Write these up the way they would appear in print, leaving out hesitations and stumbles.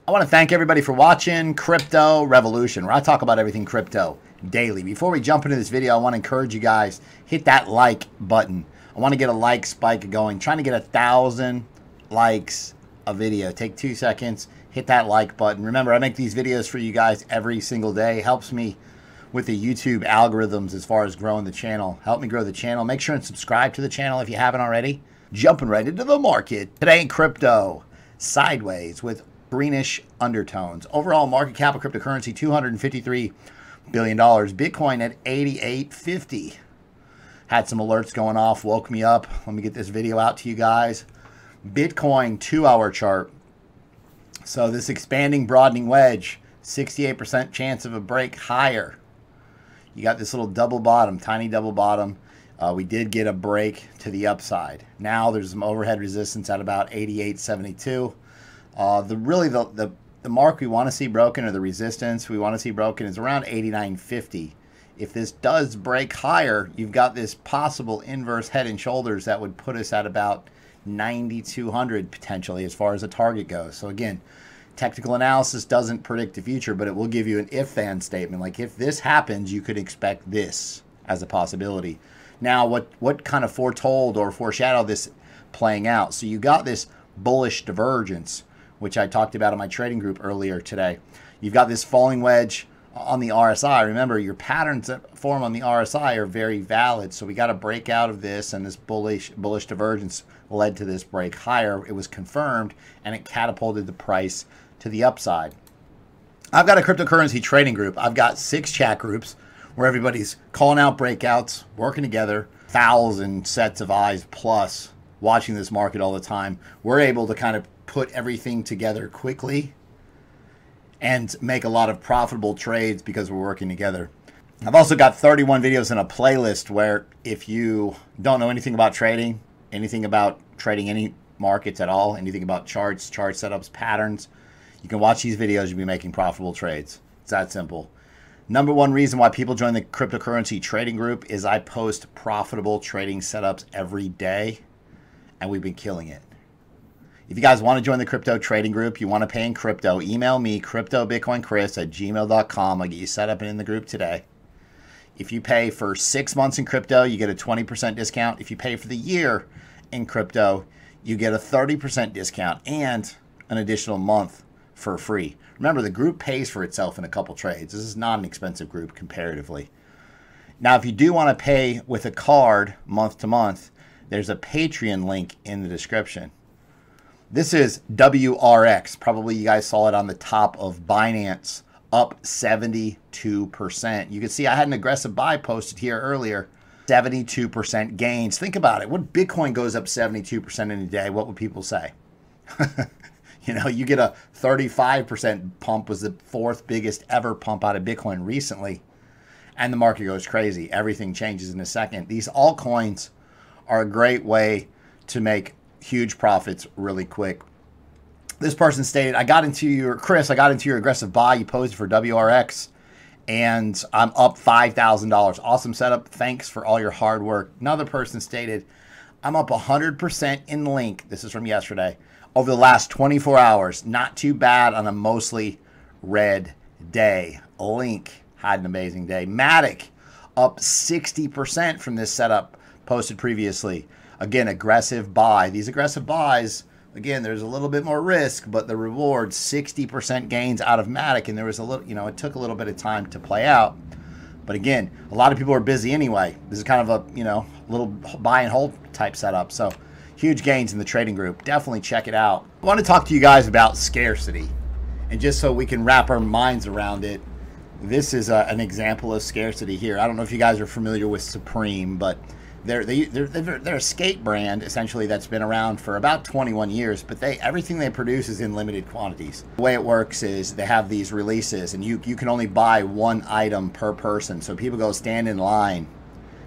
I want to thank everybody for watching Crypto Revolution, where I talk about everything crypto daily. Before we jump into this video, I want to encourage you guys, hit that like button. I want to get a like spike going. Trying to get 1,000 likes a video. Take 2 seconds, hit that like button. Remember, I make these videos for you guys every single day. It helps me with the YouTube algorithms as far as growing the channel. Help me grow the channel. Make sure and subscribe to the channel if you haven't already. Jumping right into the market. Today in crypto, sideways with greenish undertones. Overall market cap of cryptocurrency, $253 billion. Bitcoin at 88.50. Had some alerts going off, woke me up. Let me get this video out to you guys. Bitcoin 2-hour chart. So this expanding, broadening wedge, 68% chance of a break higher. You got this little double bottom, tiny double bottom. We did get a break to the upside. Now there's some overhead resistance at about 88.72. The mark we want to see broken, or the resistance we want to see broken, is around 89.50. If this does break higher, you've got this possible inverse head and shoulders that would put us at about 9,200 potentially as far as a target goes. So again, technical analysis doesn't predict the future, but it will give you an if-then statement. Like, if this happens, you could expect this as a possibility. Now, what kind of foretold or foreshadowed this playing out? So you got this bullish divergence, which I talked about in my trading group earlier today. You've got this falling wedge on the RSI. Remember, your patterns that form on the RSI are very valid. So we got to break out of this, and this bullish divergence led to this break higher. It was confirmed, and it catapulted the price to the upside. I've got a cryptocurrency trading group. I've got 6 chat groups where everybody's calling out breakouts, working together, 1,000 sets of eyes plus watching this market all the time. We're able to kind of put everything together quickly and make a lot of profitable trades because we're working together. I've also got 31 videos in a playlist where, if you don't know anything about trading any markets at all, anything about charts, chart setups, patterns, you can watch these videos. You'll be making profitable trades. It's that simple. Number one reason why people join the cryptocurrency trading group is I post profitable trading setups every day, and we've been killing it. If you guys want to join the crypto trading group, you want to pay in crypto, email me, cryptobitcoinchris@gmail.com. I'll get you set up and in the group today. If you pay for 6 months in crypto, you get a 20% discount. If you pay for the year in crypto, you get a 30% discount and an additional month for free. Remember, the group pays for itself in a couple trades. This is not an expensive group comparatively. Now, if you do want to pay with a card month to month, there's a Patreon link in the description. This is WRX. Probably you guys saw it on the top of Binance, up 72%. You can see I had an aggressive buy posted here earlier. 72% gains. Think about it. When Bitcoin goes up 72% in a day, what would people say? You know, you get a 35% pump, was the 4th biggest ever pump out of Bitcoin recently, and the market goes crazy. Everything changes in a second. These altcoins are a great way to make huge profits really quick. This person stated, Chris, I got into your aggressive buy you posted for WRX, and I'm up $5,000. Awesome setup. Thanks for all your hard work. Another person stated, I'm up 100% in Link. This is from yesterday. Over the last 24 hours. Not too bad on a mostly red day. Link had an amazing day. Matic up 60% from this setup posted previously. Again, aggressive buy. These aggressive buys, again, there's a little bit more risk, but the reward, 60% gains out of Matic, and there was a little, it took a little bit of time to play out. But again, a lot of people are busy anyway. This is kind of a, little buy and hold type setup. So huge gains in the trading group. Definitely check it out. I want to talk to you guys about scarcity. And just so we can wrap our minds around it, this is an example of scarcity here. I don't know if you guys are familiar with Supreme, but they're a skate brand, essentially, that's been around for about 21 years, but everything they produce is in limited quantities. The way it works is they have these releases, and you can only buy one item per person. So people go stand in line.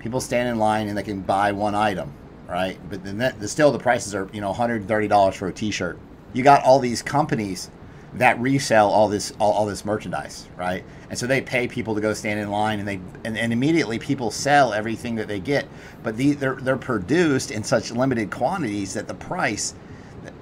People stand in line, and they can buy one item, right? But then still the prices are, $130 for a t-shirt. You got all these companies that resell all this merchandise, right? And so they pay people to go stand in line, and immediately people sell everything that they get. But they're produced in such limited quantities that the price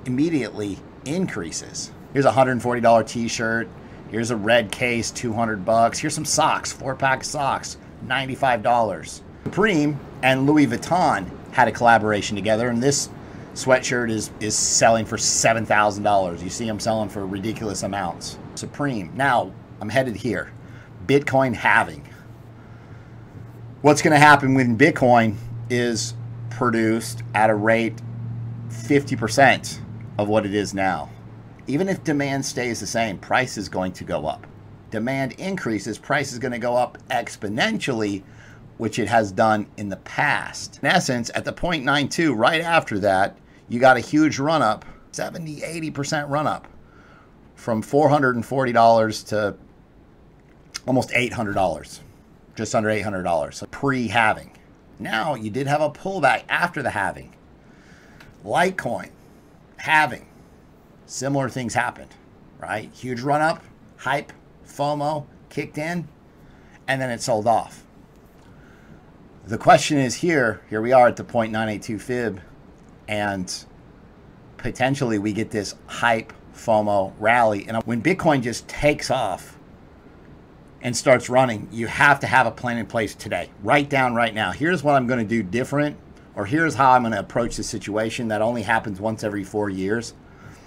immediately increases, Here's a $140 t-shirt. Here's a red case, 200 bucks. Here's some socks, 4-pack socks, $95. Supreme and Louis Vuitton had a collaboration together, and this sweatshirt is selling for $7,000. You see them selling for ridiculous amounts. Supreme. Now, I'm headed here. Bitcoin halving. What's going to happen when Bitcoin is produced at a rate 50% of what it is now? Even if demand stays the same, price is going to go up. Demand increases, price is going to go up exponentially, which it has done in the past. In essence, at the 0.92, right after that, you got a huge run up, 70, 80% run up from $440 to almost $800, just under $800, so pre-halving. Now, you did have a pullback after the halving. Litecoin, halving. Similar things happened, right? Huge run up, hype, FOMO kicked in, and then it sold off. The question is here we are at the 0.982 fib, and potentially we get this hype, FOMO rally. And when Bitcoin just takes off and starts running, you have to have a plan in place today. Write down right now, here's what I'm going to do different, or here's how I'm going to approach the situation that only happens once every 4 years.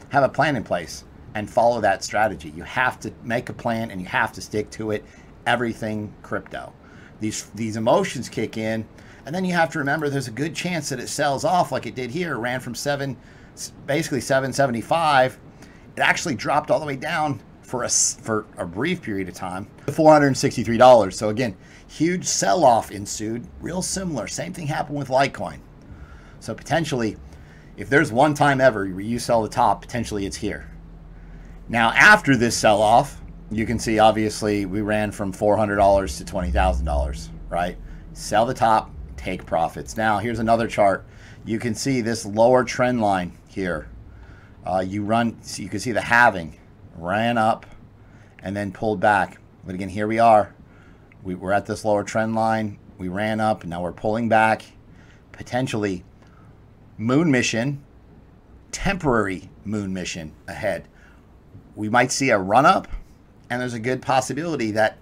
Have a plan in place and follow that strategy. You have to make a plan and you have to stick to it. Everything crypto. These emotions kick in, and then you have to remember there's a good chance that it sells off like it did here. It ran from basically 775. It actually dropped all the way down for a brief period of time to $463. So again, huge sell-off ensued. Real similar. Same thing happened with Litecoin. So potentially, if there's one time ever where you sell the top, potentially it's here. Now, after this sell-off, you can see obviously we ran from $400 to $20,000, right? Sell the top, take profits. Now, here's another chart. You can see this lower trend line here. So you can see the halving ran up and then pulled back. But again, here we are. We're at this lower trend line. We ran up and now we're pulling back. Potentially moon mission, temporary moon mission ahead. We might see a run up, and there's a good possibility that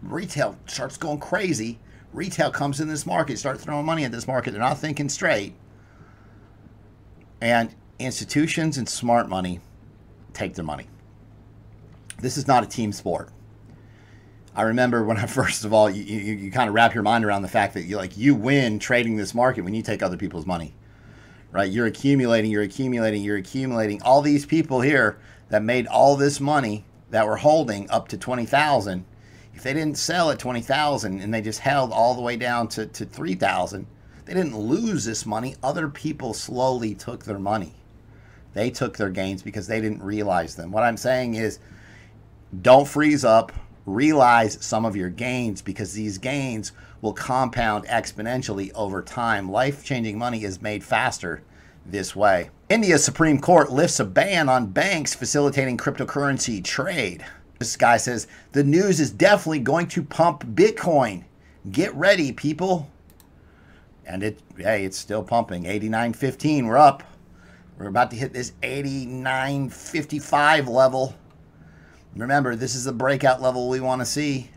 retail starts going crazy. Retail comes in this market, start throwing money at this market. They're not thinking straight. And institutions and smart money take their money. This is not a team sport. I remember when first of all, you kind of wrap your mind around the fact that you win trading this market when you take other people's money. Right, you're accumulating. All these people here that made all this money that were holding up to 20,000, if they didn't sell at 20,000 and they just held all the way down to 3,000, they didn't lose this money. Other people slowly took their money. They took their gains because they didn't realize them. What I'm saying is, don't freeze up. Realize some of your gains, because these gains will compound exponentially over time. Life-changing money is made faster this way. India's Supreme Court lifts a ban on banks facilitating cryptocurrency trade. This guy says, the news is definitely going to pump Bitcoin. Get ready, people. And it's still pumping. 89.15, we're up. We're about to hit this 89.55 level. Remember, this is the breakout level we want to see.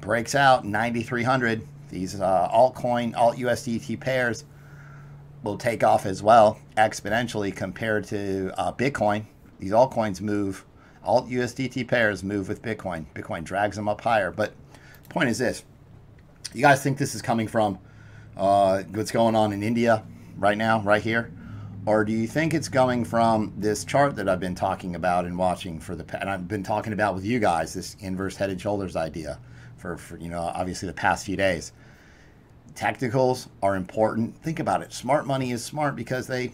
Breaks out 9,300. These altcoin, alt-USDT pairs will take off as well exponentially compared to Bitcoin. These altcoins move. Alt-USDT pairs move with Bitcoin. Bitcoin drags them up higher. But the point is this. You guys think this is coming from what's going on in India right now, right here? Or do you think it's coming from this chart that I've been talking about and watching and I've been talking about with you guys, this inverse head and shoulders idea for obviously the past few days? Technicals are important. Think about it. Smart money is smart because they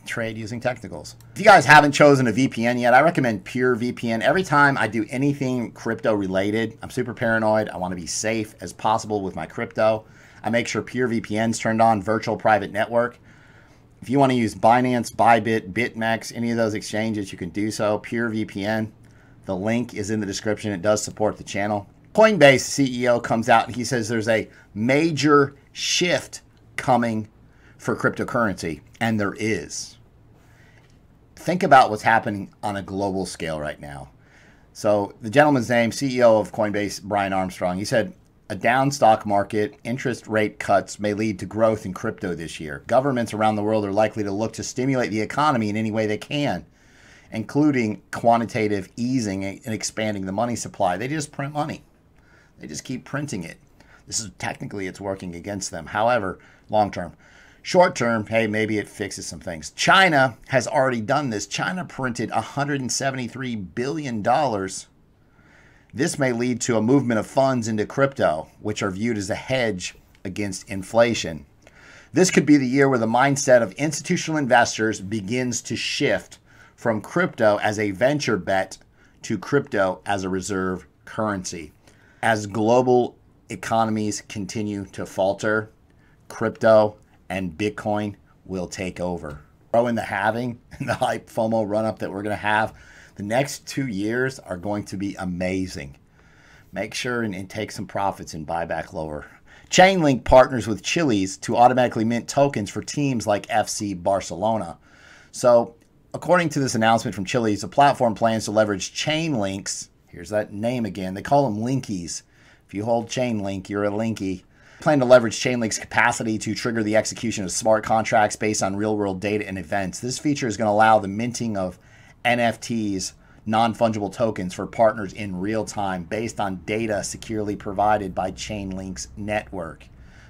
trade using technicals. If you guys haven't chosen a VPN yet, I recommend PureVPN. Every time I do anything crypto related, I'm super paranoid. I want to be safe as possible with my crypto. I make sure PureVPN's turned on, virtual private network. If you want to use Binance, Bybit, BitMEX, any of those exchanges, you can do so. PureVPN, the link is in the description. It does support the channel. Coinbase CEO comes out and he says there's a major shift coming for cryptocurrency, and there is. think about what's happening on a global scale right now. So the gentleman's name, CEO of Coinbase, Brian Armstrong, he said, a down stock market, interest rate cuts may lead to growth in crypto this year. Governments around the world are likely to look to stimulate the economy in any way they can, including quantitative easing and expanding the money supply. They just print money. They just keep printing it. This is technically it's working against them. However, long term. Short term, hey, maybe it fixes some things. China has already done this. China printed $173 billion. This may lead to a movement of funds into crypto, which are viewed as a hedge against inflation. This could be the year where the mindset of institutional investors begins to shift from crypto as a venture bet to crypto as a reserve currency. As global economies continue to falter, crypto and Bitcoin will take over. Throw in the halving and the hype FOMO run-up that we're going to have. The next 2 years are going to be amazing. Make sure and take some profits and buy back lower. Chainlink partners with Chili's to automatically mint tokens for teams like FC Barcelona. So, according to this announcement from Chili's, the platform plans to leverage Chainlinks. Here's that name again. They call them linkies. If you hold Chainlink, you're a linky. Plan to leverage Chainlink's capacity to trigger the execution of smart contracts based on real-world data and events. This feature is going to allow the minting of NFTs, non-fungible tokens, for partners in real time based on data securely provided by Chainlink's network.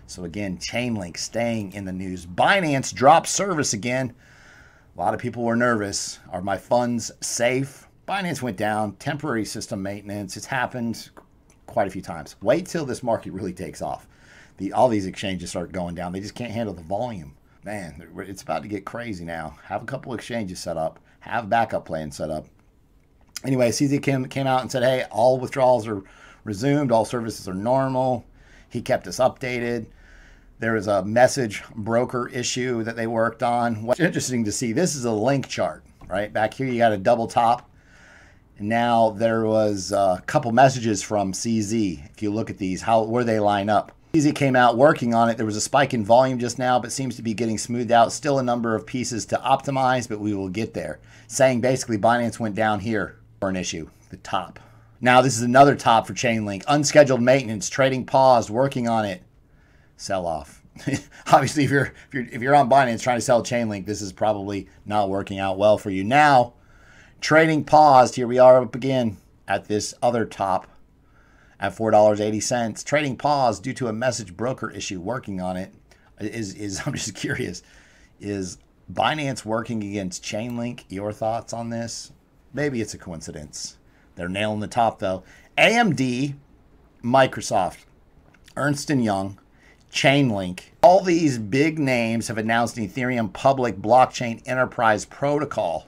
So again, Chainlink staying in the news. Binance dropped service again. A lot of people were nervous. Are my funds safe? Binance went down. Temporary system maintenance. It's happened quite a few times. Wait till this market really takes off. All these exchanges start going down. They just can't handle the volume. Man, it's about to get crazy now. Have a couple exchanges set up. Have backup plans set up. Anyway, CZ came out and said, hey, all withdrawals are resumed. All services are normal. He kept us updated. There was a message broker issue that they worked on. What's interesting to see, this is a link chart, right? Back here, you got a double top. And now there was a couple messages from CZ. If you look at these, where they line up. CZ came out working on it. There was a spike in volume just now, but seems to be getting smoothed out. Still a number of pieces to optimize, but we will get there. Saying basically Binance went down here for an issue, the top. Now this is another top for Chainlink. Unscheduled maintenance, trading paused, working on it. Sell off. Obviously, if you're on Binance trying to sell Chainlink, this is probably not working out well for you. Now, trading paused. Here we are up again at this other top at $4.80. Trading paused due to a message broker issue. Working on it. I'm just curious. Is Binance working against Chainlink? Your thoughts on this? Maybe it's a coincidence. They're nailing the top though. AMD, Microsoft, Ernst & Young, Chainlink. All these big names have announced an Ethereum public blockchain enterprise protocol.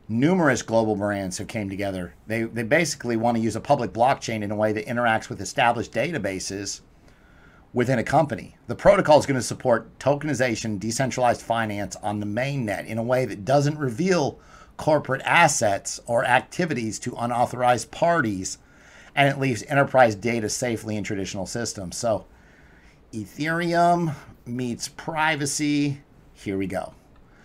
Numerous global brands have came together. They basically want to use a public blockchain in a way that interacts with established databases within a company. The protocol is going to support tokenization, decentralized finance on the mainnet in a way that doesn't reveal corporate assets or activities to unauthorized parties, and it leaves enterprise data safely in traditional systems. So Ethereum meets privacy. Here we go.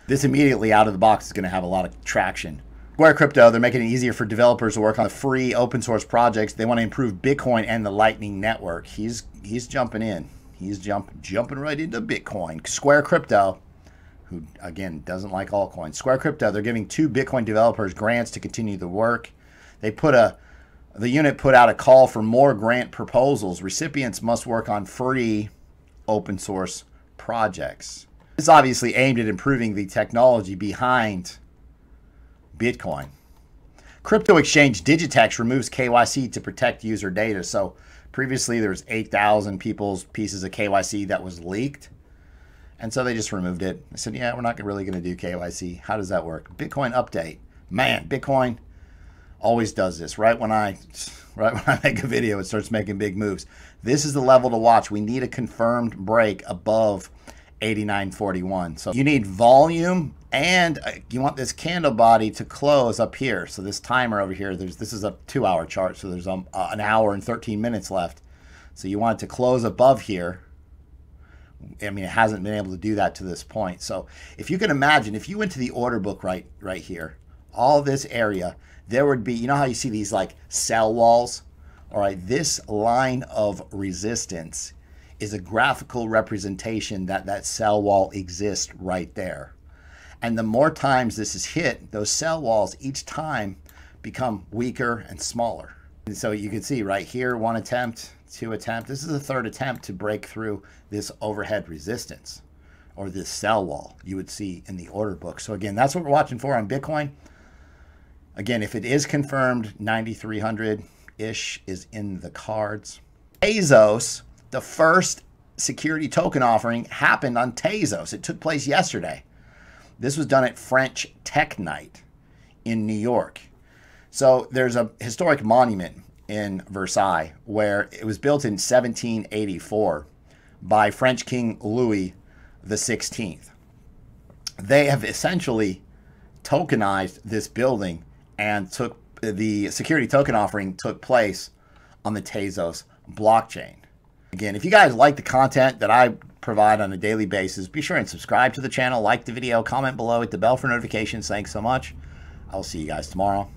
This immediately out of the box is going to have a lot of traction. Square Crypto, they're making it easier for developers to work on free open source projects. They want to improve Bitcoin and the Lightning Network. He's jumping in. He's jumping right into Bitcoin. Square Crypto, who again doesn't like altcoins. Square Crypto, they're giving 2 Bitcoin developers grants to continue the work. The unit put out a call for more grant proposals. Recipients must work on free open source projects. It's obviously aimed at improving the technology behind Bitcoin. Crypto exchange Digitex removes KYC to protect user data. So previously there was 8,000 people's pieces of KYC that was leaked. And so they just removed it. I said, yeah, we're not really going to do KYC. How does that work? Bitcoin update. Man, Bitcoin always does this. Right when I make a video, it starts making big moves. This is the level to watch. We need a confirmed break above 89.41. So you need volume, and you want this candle body to close up here. So this timer over here, this is a 2-hour chart, so there's an hour and 13 minutes left. So you want it to close above here. I mean, it hasn't been able to do that to this point. So if you can imagine, if you went to the order book right here, all this area, there would be, you know how you see these like sell walls? All right, this line of resistance is a graphical representation that that sell wall exists right there. And the more times this is hit, those sell walls each time become weaker and smaller. And so you can see right here, 1 attempt, 2 attempt. This is the 3rd attempt to break through this overhead resistance or this sell wall you would see in the order book. So again, that's what we're watching for on Bitcoin. Again, if it is confirmed, 9,300-ish is in the cards. Tezos, the first security token offering happened on Tezos. It took place yesterday. This was done at French Tech Night in New York. So there's a historic monument in Versailles where it was built in 1784 by French King Louis XVI. They have essentially tokenized this building, and took the security token offering took place on the Tezos blockchain. Again, if you guys like the content that I provide on a daily basis, be sure and subscribe to the channel, like the video, comment below, hit the bell for notifications. Thanks so much. I'll see you guys tomorrow.